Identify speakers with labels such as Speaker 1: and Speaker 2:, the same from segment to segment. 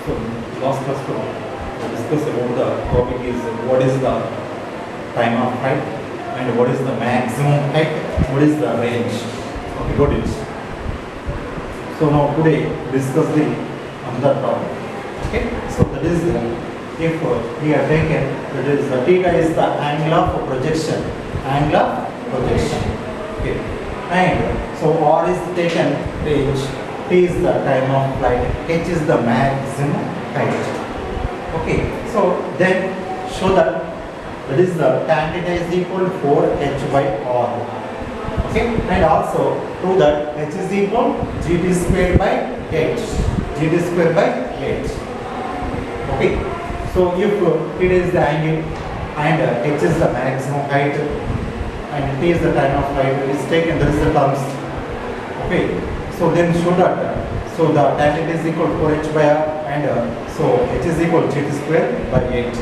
Speaker 1: So last class we discussed about the topic is what is the time of flight and what is the maximum height, what is the range. Okay, got it. So now today discuss the another topic. Okay, so that is if we are taken, that is the theta is the angle of projection, angle of projection. Okay, and so R is taken range, T is the time of flight, H is the maximum height. Okay, so then show that is the tan theta is equal to 4h by R. Okay, and also prove that h is equal gt squared by h, gt squared by h. Okay, so if it is the angle and h is the maximum height and t is the time of flight, it is taken, there is the terms. Okay, so then show that so the tan theta is equal to 4h by r and so h is equal to gt squared by 8.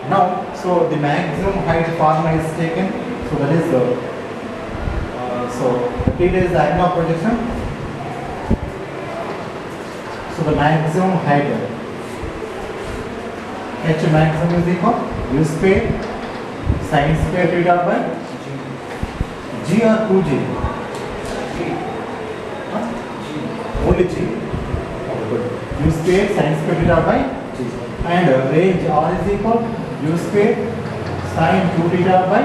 Speaker 1: Now, so the maximum height formula is taken, so that is so theta is the angle of projection. So the maximum height h maximum is equal u square sin square theta by g or 2g. Only g. Okay, good. U square sin square theta by g. And range R is equal u square sin 2 theta by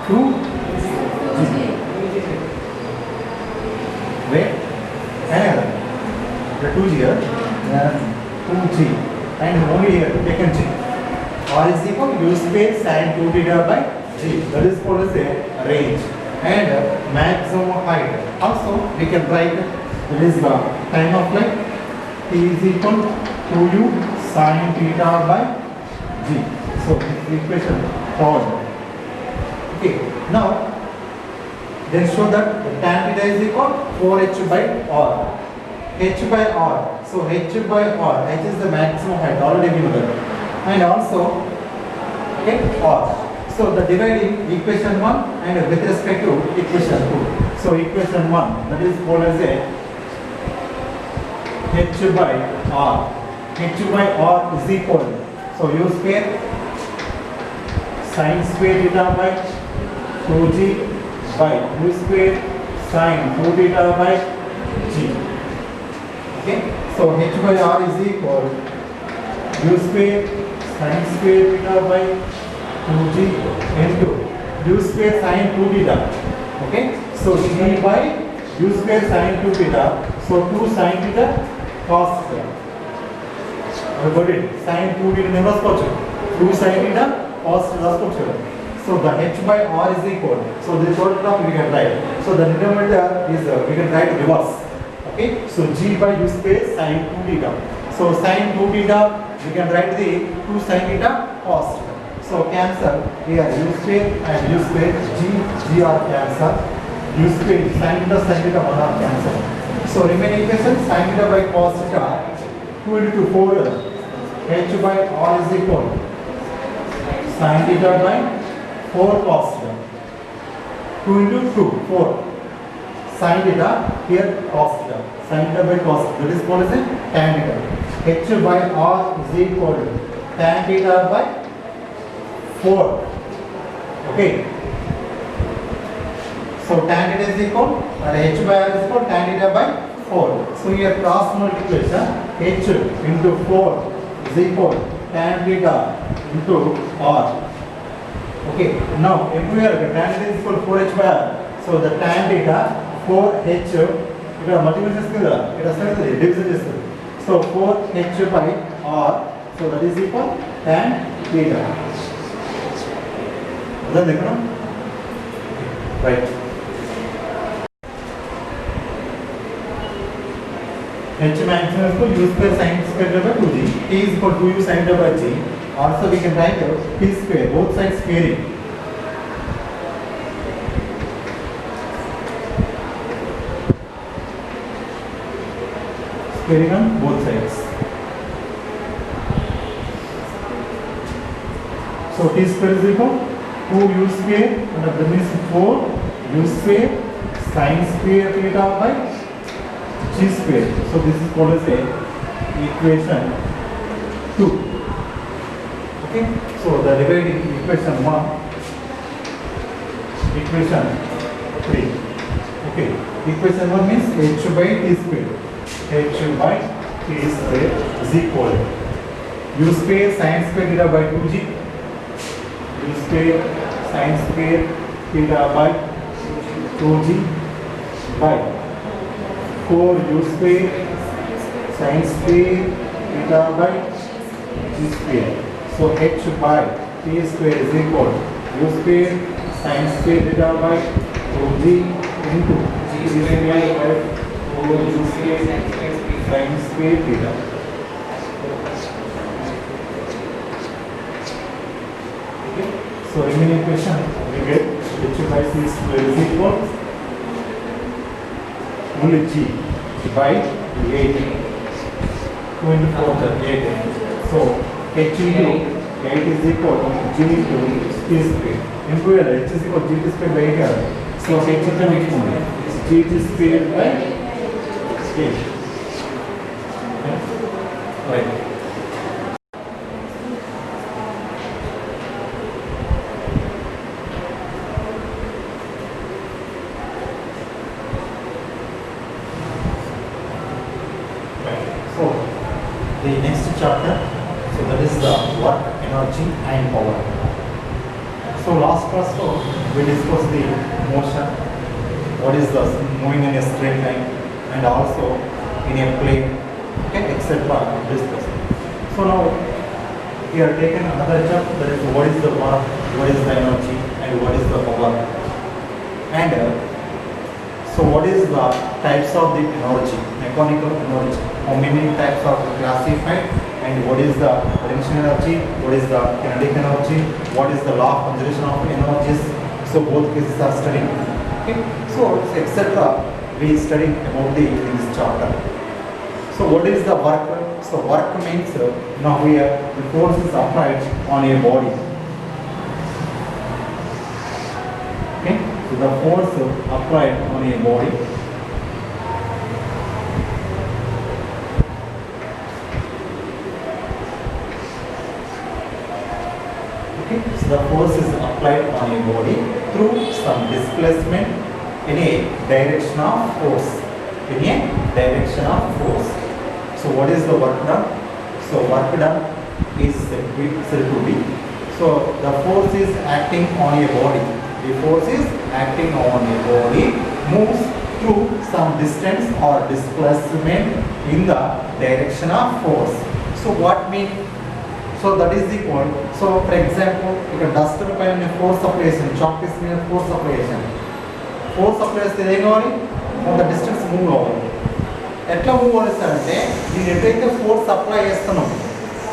Speaker 1: 2g. Wait, and the 2g here, 2g, and only here taken g. R is equal u square sin 2 theta by g. That is called as a range. And maximum height. Also, we can write that is the time of flight. T is equal to u sin theta by g. So this is equation solved. Okay. Now, then show that tan theta is equal to 4h by r. H by r. So h by r. H is the maximum height. Already we know that. And also, okay, r. So the dividing equation 1 and with respect to equation 2. So equation 1, that is called as a h by r. H by r is equal, so u square sin square theta by 2g by u square sin 2 theta by g. Okay, so h by r is equal u square sin square theta by 2g into u square sin 2 theta. Okay, so g by u square sin 2 theta. So 2 sin theta cos theta. Got it? Sin 2 theta never spoken. 2 sin theta cos theta spoken. So the h by r is equal. So this total term we can write. So the denominator is we can write reverse. Okay, so g by u square sin 2 theta. So sin 2 theta we can write the 2 sin theta cos theta. So cancel here u square and u square, g are cancel, u square sin theta 1 are cancel. So remaining equation sin theta by cos theta 2 into 4 h by r is equal sin theta by 4 cos theta. 2 into 2, 4 sin theta, here cos theta, sin theta by cos theta, that is called as a tan theta. H by r is equal to tan theta by 4. Okay. So tan theta is equal, and h by r is equal tan theta by 4. So here cross multiplication, h into 4 is equal tan theta into r. Okay. Now everywhere tan theta is equal to 4h by r. So the tan theta 4h, it multiplication is it is division is. So 4h by r. So that is equal tan theta. Right. H maximum is equal to u square sin square by 2g. T is equal to u sin by g. Also we can write t square, both sides squaring. Squaring on both sides. So t square is equal to 2u square, and that means 4 u square sin square theta by g g square. So this is called as a equation 2. Okay, so the dividing equation 1, equation 3. Okay, equation 1 means h by t square. H by t square is equal to u square sin square theta by 2g, u square sin square theta by 2g by 4u square sin square theta by g square. So h by t square is equal to u square sin square theta by 2g into g square by 4u square sin square theta. Okay. So remaining equation we get h by c square is equal only g by 8. 2 into 4 is 8. So h into 8 is equal to g into t square. Into h is equal to g t square by 8. So h is g t square by 8. Right. So the next chapter, so that is the work, energy and power. So last class we discussed the motion, what is the moving in a straight line and also in a plane, okay, etc. discussed. So now we are taken another chapter, that is what is the work, what is the energy and what is the power, and so what is the types of the energy, mechanical energy, how many types are classified, and what is the potential energy, what is the kinetic energy, what is the law of conservation of energies. So both cases are studying. Okay. So etc. we studied about in this chapter. So what is the work? So work means now here the force is applied on a body. Okay. So the force applied on a body. Okay. So the force is applied on a body through some displacement in a direction of force. In a direction of force. So what is the work done? So work done is said to be. So the force is acting on a body. The force is acting on a body, moves through some distance or displacement in the direction of force. So what mean? So that is equal. So for example, if a duster pine force application, chalk is near force application. Force application on the distance move over. ఎట్లా move అవుతుందంటే నేను ఎట్లయితే force apply చేస్తానో,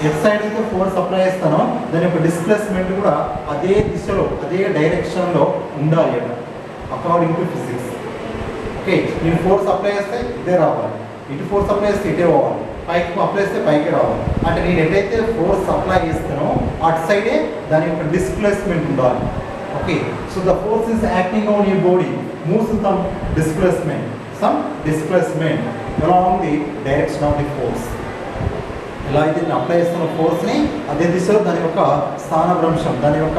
Speaker 1: at side అయితే force apply చేస్తానో దాని యొక్క displacement కూడా అదే దిశలో అదే డైరెక్షన్లో ఉండాలి అట అకార్డింగ్ టు ఫిజిక్స్. ఓకే, నేను ఫోర్స్ అప్లై చేస్తే ఇదే రావాలి, ఇటు ఫోర్స్ అప్లై చేస్తే ఇటే పోవాలి, పైకి అప్లై చేస్తే పైకి రావాలి. అంటే నేను ఎట్లయితే ఫోర్స్ అప్లై చేస్తానో అటు సైడే దాని యొక్క డిస్ప్లేస్మెంట్ ఉండాలి. Okay, so the force is acting on your body, moves some displacement, some displacement along the direction of the force. ఎలా అయితే నేను అప్లై చేస్తున్న ఫోర్స్ని అదే దిశలో దాని యొక్క స్థానభ్రంశం, దాని యొక్క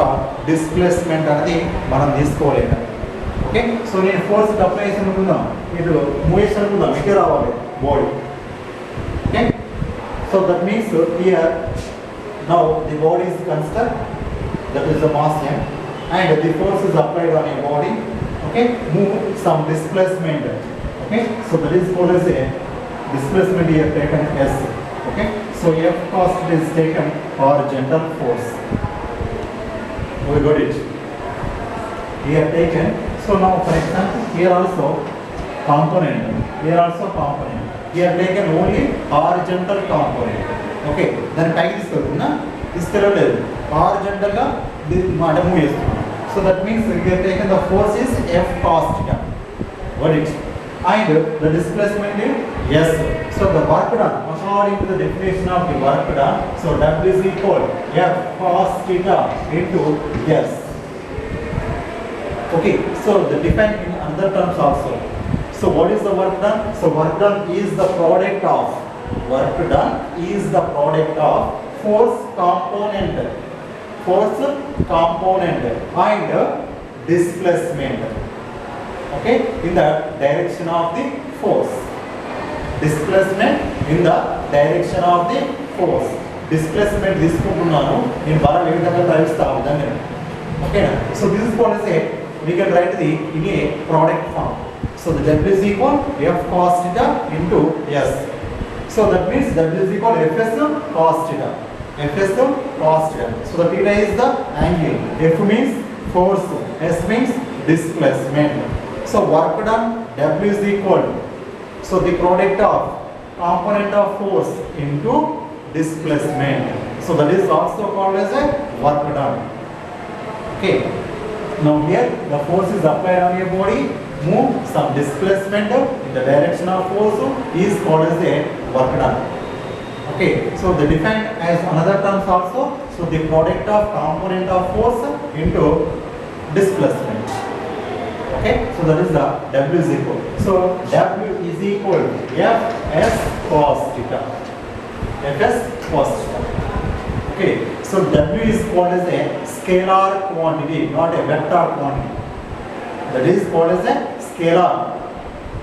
Speaker 1: డిస్ప్లేస్మెంట్ అనేది మనం తీసుకోలేము. ఓకే, సో నేను ఫోర్స్ అప్లై చేసి అనుకుందాం, ఇటు మూవ్ చేసి అనుకుందాం, ఇటే రావాలి body. Okay, so that means here now the body is construct, that is the mass m, and the force is applied on a body. Okay, move some displacement. Okay, so that is called as a displacement here taken S. Okay, so F cost is taken horizontal force. We got it. Here taken. So now for example, here also component. Here also component. Here taken only horizontal component. Okay, then peg is karuna. This color horizontal ga move chestunna. So that means we have taken the force is F cos theta. Got it? And the displacement is S. So the work done according to the definition of the work done. So W is equal F cos theta into S. Okay. So the define in other terms also. So what is the work done? So work done is the product of force component and displacement. Okay, in the direction of the force. Displacement in the direction of the force. Displacement తీసుకుంటున్నాను నేను బాగా ఏ విధంగా ప్రయత్నిస్తాను దాన్ని. ఓకేనా? So this is called as a, we can write the in a product form. So the W is equal F cos theta into S. So that means W is equal Fs cos theta. Fs cos theta. So the theta is the angle. F means force. S means displacement. So work done W is equal. So the product of component of force into displacement. So that is also called as a work done. Okay. Now here the force is applied on your body. Move some displacement in the direction of force is called as a work done. Okay. So they defined as another terms also. So the product of component of force into displacement. Okay, so that is the W is equal. So W is equal Fs cos theta. Fs cos theta. Okay, so W is called as a scalar quantity, not a vector quantity. That is called as a scalar.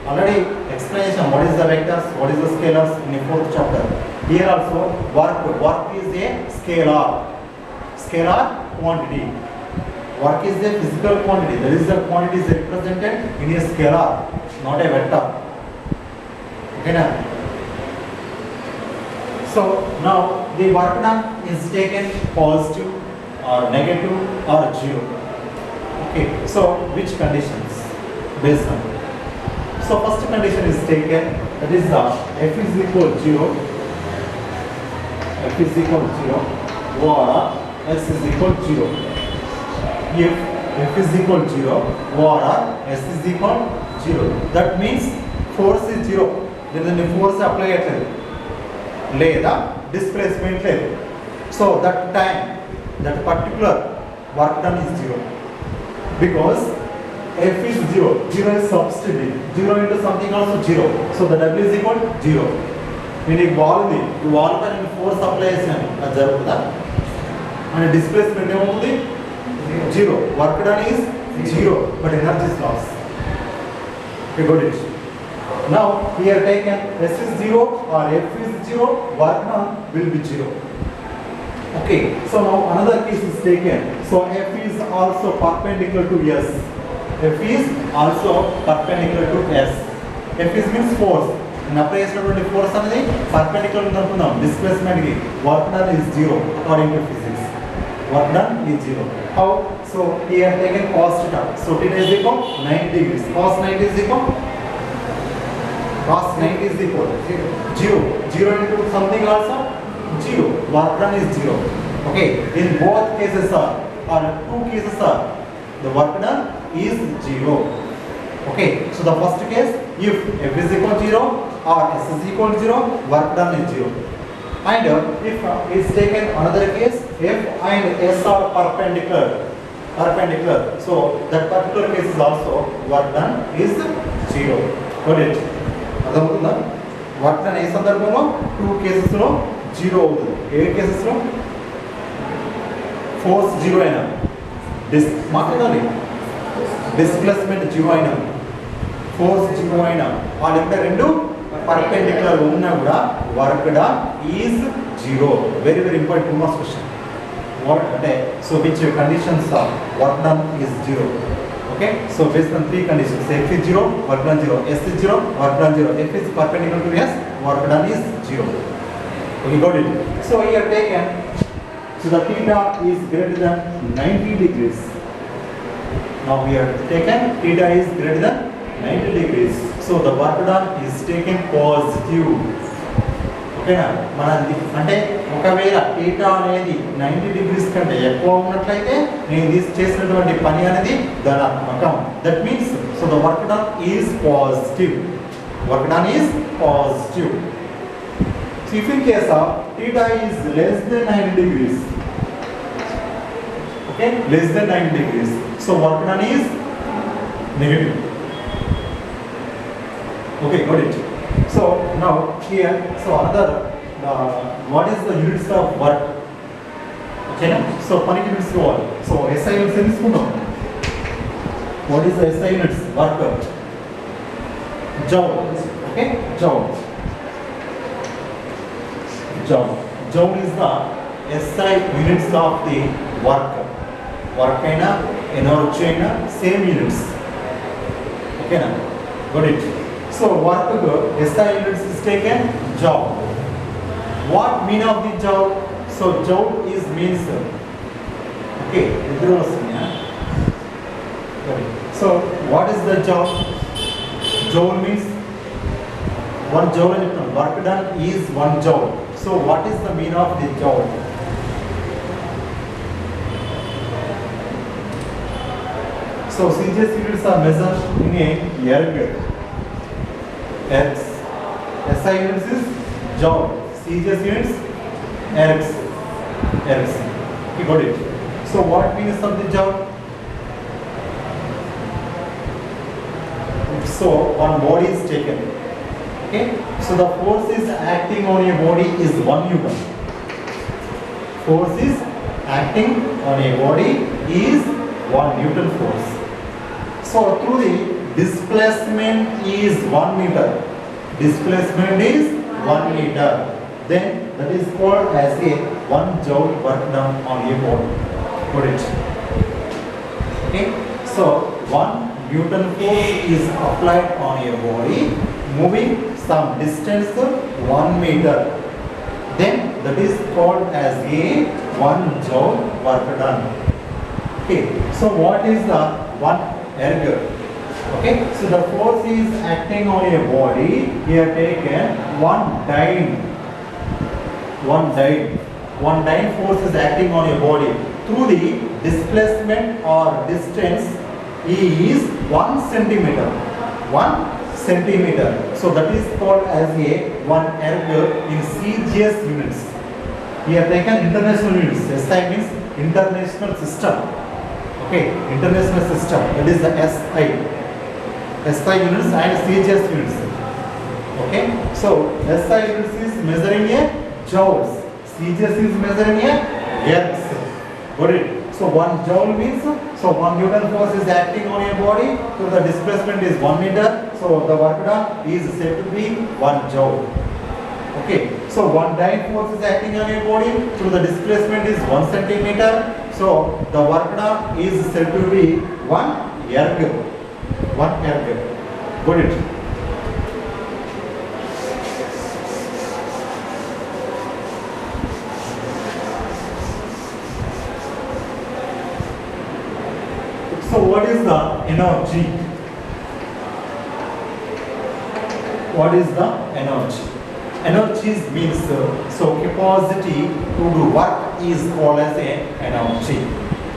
Speaker 1: Already explanation what is the vectors, what is the scalars in the 4th chapter. Here also work is a scalar quantity. Work is a physical quantity. That is the quantity is represented in a scalar, not a vector. Okay now? So now the work done is taken positive or negative or 0. Okay. So which conditions based on? So first condition is taken, that is the F is equal 0. F is equal 0 or S is equal 0. If F is equal 0 or S is equal 0, that means force is 0. Then force apply at లేదా displacement లేదు. So that time, that particular work done is 0 because F is 0. 0 is substitute. 0 into something also 0. So the W is equal 0. నేను ఈ ball ఉంది, ఈ ball పైన నేను force apply చేసాను, అది జరుగుతుందా? అంటే డిస్ప్లేస్మెంట్ ఏమవుతుంది? 0. Work done is 0, but energy is lost. Okay, got it. Now we are taken S is 0 or F is 0, work done will be 0. Okay, so now another case is taken. So F is also perpendicular to S. F is also perpendicular to S. F is means force. In apply చేసినటువంటి force అనేది perpendicular ఉందనుకుందాం displacement కి. Work done is 0 according to physics. Work done is 0. How? So here taken cos theta. So theta is equal 90 degrees. Cos 90 is equal 0. 0 into something also 0. Work done is 0. Okay. In both cases or 2 cases the work done is 0. Okay. So the first case, if F is equal 0 or S is equal 0, work done is 0. And if it's taken another case, F and S are perpendicular. So that particular case is also work done is 0. Got it? అర్థమవుతుందా? Work done a సందర్భంలో 2 కేసెస్లో 0 అవుతుంది. ఏ కేసెస్లో? Force 0 అయినా, మాట్లాడాలి, displacement 0 అయినా, force 0 అయినా, వాళ్ళంటే రెండు పర్పెండిక్యులర్ ఉన్నా కూడా work done is 0. Very very important 2 marks question. What అంటే so which conditions are work done is 0. Okay, so based on 3 conditions, F is 0, work done 0, S is 0, work done 0, F is perpendicular to S, work done is 0. Okay, got it. So here taken, so the theta is greater than 90 degrees. Now we have taken theta is greater than 90 degrees. So the work done is taken positive. ఓకేనా? మన అంటే ఒకవేళ theta అనేది 90 degrees కంటే ఎక్కువ ఉన్నట్లయితే నేను చేసినటువంటి పని అనేది ధనాత్మకం. That means so the work done is positive. Work done is positive. So if in case of theta is less than 90 degrees, okay, less than 90 degrees, so work done is negative. Okay, got it. So now here, so another, what is the units of work? Okay, so funny units to all. So SI units in school. What is the SI units? Work. Joule. Okay, joule. Joule. Joule is the SI units of the work. Work aina, energy aina, same units. Okay, na? Got it. So work SI units is taken joule. What mean of the joule? So joule is means. Okay, so what is the joule? Joule means one joule. Work done is 1 joule. So what is the mean of the joule? So CGS units are measured in a erg. Ergs. SI units is joule. CGS units ergs. Ergs. You got it. So what means of the joule? So one body is taken. Okay. So the force is acting on a body is 1 Newton. Force is acting on a body is 1 Newton force. So through the displacement is 1 meter. Displacement is 1 meter. Then that is called as a 1 joule work done on a body. Got it? Okay. So 1 Newton force is applied on a body moving some distance 1 meter. Then that is called as a 1 joule work done. Okay. So what is the 1 erg? Okay. So the force is acting on a body. Here taken 1 dyne. 1 dyne. 1 dyne force is acting on a body through the displacement or distance is 1 centimeter. 1 centimeter. So that is called as a 1 erg in CGS units. Here taken international units. SI means international system. Okay, international system. That is the SI. SI units and CGS units. Okay, so SI units is measuring a joules. CGS is measuring a ergs. Got it? So 1 joule means, so 1 Newton force is acting on a body, so the displacement is 1 meter, so the work done is said to be 1 joule. Okay, so 1 dyne force is acting on a body, so the displacement is 1 centimeter, so the work done is said to be 1 erg. 1 erg. Got it? So what is the energy? What is the energy? Energy means so capacity to do work is called as a energy.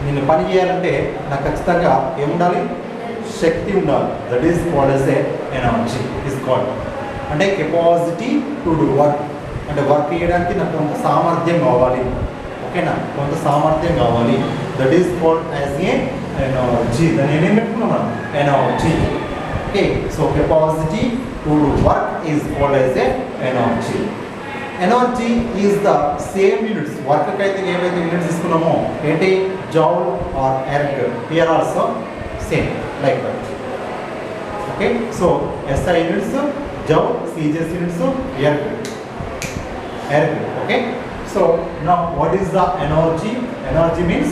Speaker 1: నేను పని చేయాలంటే నాకు ఖచ్చితంగా ఏముండాలి? శక్తి ఉండాలి. That is called as a energy is called. అంటే capacity to do work. అంటే work చేయడానికి నాకు కొంత సామర్థ్యం కావాలి. ఓకేనా? కొంత సామర్థ్యం కావాలి. That is called as a energy. దాన్ని ఏం పెట్టుకున్నాం? Energy. Okay, so capacity to do work is called as a energy. Energy is the same units. Work kaithe ఏవైతే units తీసుకున్నామో ఏంటి? joule or erg. Here also same like that. Okay, so SI units, joule, CGS units, erg. Erg. Okay. So now what is the energy? Energy means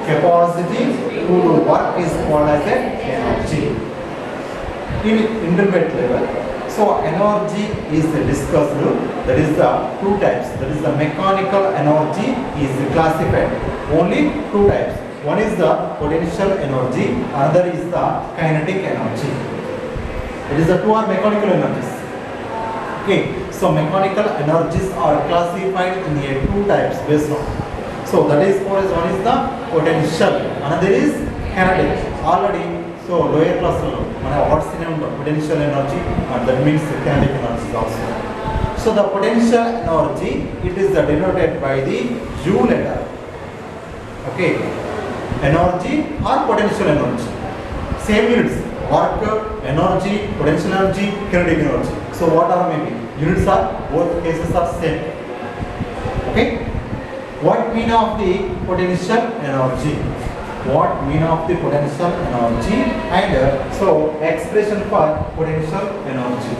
Speaker 1: capacity to do work is called as a energy. In intermediate level, so energy is discussed. That is the 2 types. That is the mechanical energy is classified. Only 2 types. One is the potential energy. Another is the kinetic energy. It is the 2 are mechanical energies. Okay. So mechanical energies are classified in a 2 types based on. So that is called as one is the potential. Another is kinetic. Already. So lower class what's the name of potential energy, and that means kinetic energy also. So the potential energy, it is denoted by the U letter. Okay, energy or potential energy, same units. work, energy, potential energy, kinetic energy. So what are maybe? Units are, both cases are same. Okay? What mean of the potential energy? What mean of the potential energy and so expression for potential energy.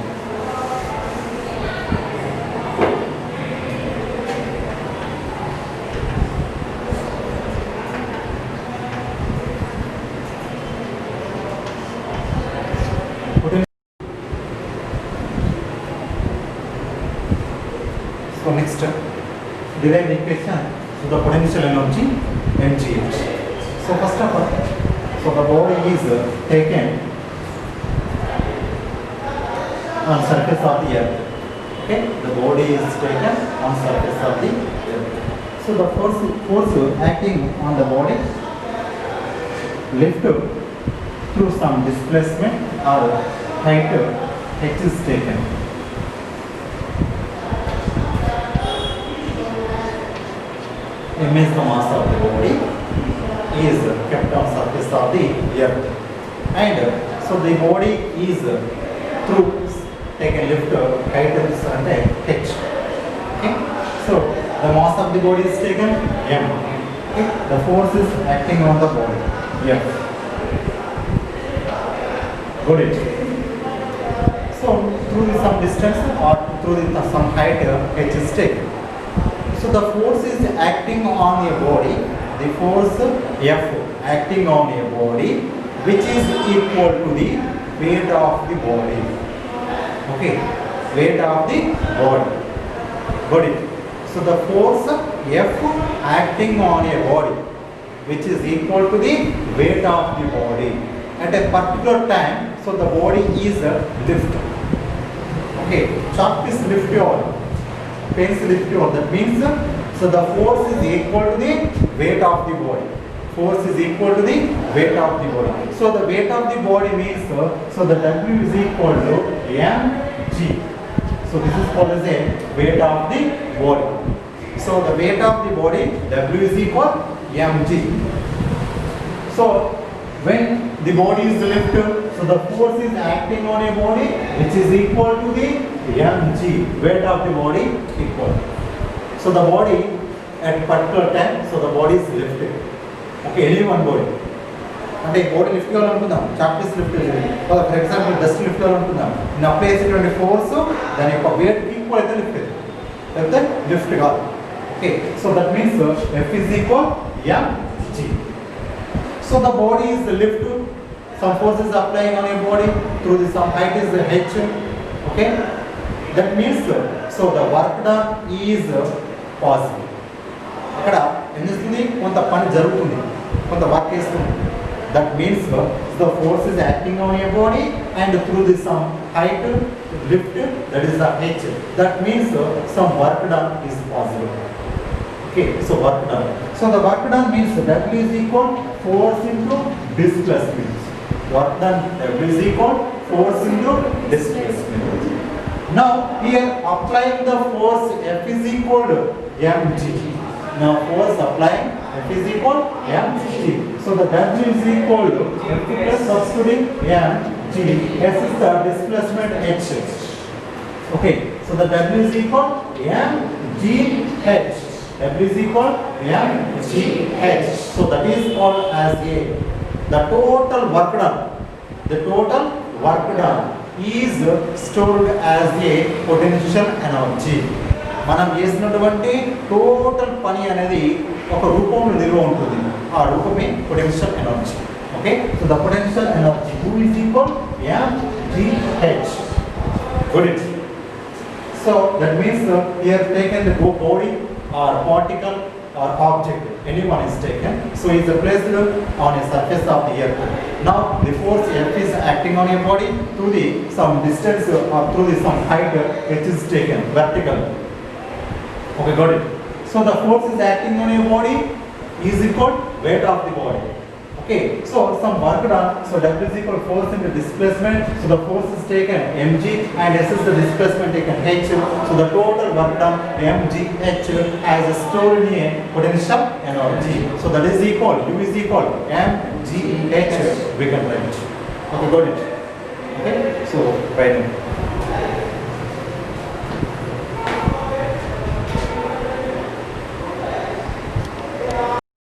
Speaker 1: So next derive equation. So the potential energy mgh. So first of all, so the body is taken on surface of the earth. Okay, the body is taken on surface of the earth. So the force acting on the body lift through some displacement or height h is taken. M is the mass of the body is kept on surface of the earth, and so the body is through taken lift height is and h. Okay, so the mass of the body is taken m. Okay, the force is acting on the body F. Got it? So through some distance or through some height h is taken. So the force is acting on a body, the force F acting on a body which is equal to the weight of the body. Okay, weight of the body. Got it? So the force F acting on a body which is equal to the weight of the body at a particular time. So the body is lift. Okay, chalk is lift all. Pens lift all. That means so the force is equal to the weight of the body. Force is equal to the weight of the body. So the weight of the body means so the W is equal to mg. So this is called as a weight of the body. So the weight of the body W is equal mg. So when the body is lifted, so the force is acting on a body which is equal to the mg, weight of the body equal. So the body at particular time, so the body is lifted. Okay, only one body. అంటే body lift కావాలనుకుందాం, chalk piece lift చేయాలి, for example dust lift కావాలనుకుందాం, నేను apply చేసేటువంటి force దాని యొక్క wait equal అయితే lift అవుతుంది, లేకపోతే లిఫ్ట్ కాదు. Okay, so that means F is equal mg. So the body is lift, some force is applying on a body through the some height is h. Okay, that means so the work done is possible. ఇక్కడ ఏం చేస్తుంది, కొంత పని జరుగుతుంది, కొంత work చేస్తుంది. That means the force is acting on a body and through the some height lift, that is the h. That means some work done is possible. Okay, so work done. So the work done means W is equal force into displacement. Work done W is equal force into displacement. Now here applying the force F is equal to mg. Now force applying F is equal mg. So the W is equal to F plus substituting mg. S is the displacement h. Okay, so the W is equal mg h. W is equal mg h. So that is called as a the total work done. The total work done is stored as a potential energy. మనం చేసినటువంటి total పని అనేది ఒక రూపంలో నిల్వ ఉంటుంది, ఆ రూపమే potential energy. Okay, so the potential energy U is equal mgh. Got it? So that means here taken the body or particle or object, anyone is taken, so is placed on a surface of the earth. Now the force F is acting on a body through the some distance or through the some height which is taken vertical. Okay, got it? So the force is acting on a body is equal weight of the body. Okay, so some work done, so W is equal force into displacement, so the force is taken mg and S is the displacement taken h, so the total work done mg h as stored in a potential energy. So that is equal, U is equal mg h, we can write. Okay, got it. Okay, so right now.